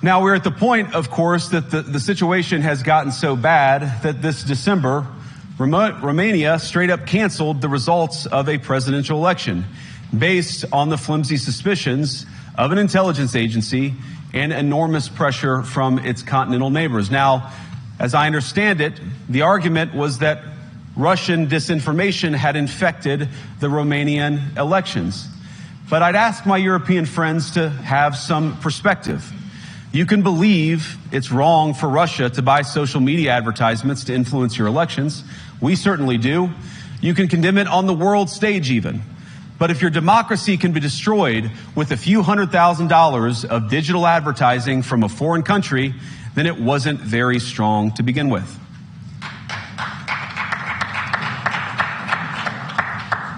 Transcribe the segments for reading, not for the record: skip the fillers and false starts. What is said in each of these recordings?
Now, we're at the point, of course, that the situation has gotten so bad that this December, Romania straight up canceled the results of a presidential election based on the flimsy suspicions of an intelligence agency and enormous pressure from its continental neighbors. Now, as I understand it, the argument was that Russian disinformation had infected the Romanian elections. But I'd ask my European friends to have some perspective. You can believe it's wrong for Russia to buy social media advertisements to influence your elections. We certainly do. You can condemn it on the world stage even. But if your democracy can be destroyed with a few $100,000 of digital advertising from a foreign country, then it wasn't very strong to begin with.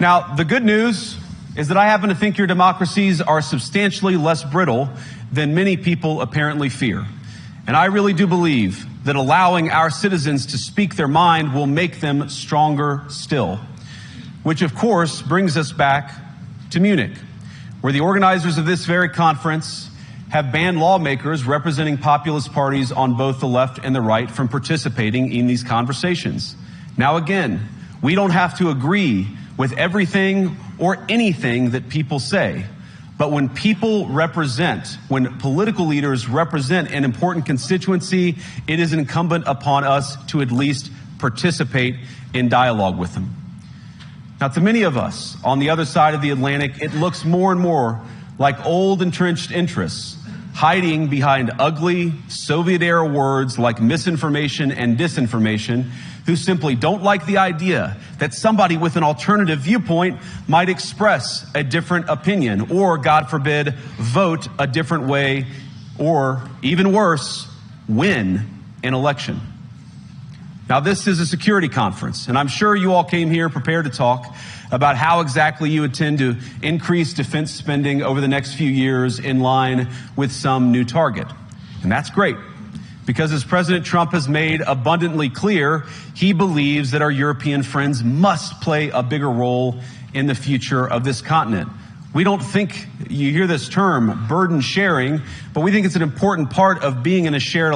Now, the good news is that I happen to think your democracies are substantially less brittle than many people apparently fear. And I really do believe that allowing our citizens to speak their mind will make them stronger still. Which, of course, brings us back to Munich, where the organizers of this very conference have banned lawmakers representing populist parties on both the left and the right from participating in these conversations. Now, again, we don't have to agree with everything or anything that people say. But when when political leaders represent an important constituency, it is incumbent upon us to at least participate in dialogue with them. Now, to many of us on the other side of the Atlantic, it looks more and more like old entrenched interests hiding behind ugly Soviet-era words like misinformation and disinformation, who simply don't like the idea that somebody with an alternative viewpoint might express a different opinion or, God forbid, vote a different way or, even worse, win an election. Now, this is a security conference, and I'm sure you all came here prepared to talk about how exactly you intend to increase defense spending over the next few years in line with some new target. And that's great, because as President Trump has made abundantly clear, he believes that our European friends must play a bigger role in the future of this continent. We don't think, you hear this term, burden sharing, but we think it's an important part of being in a shared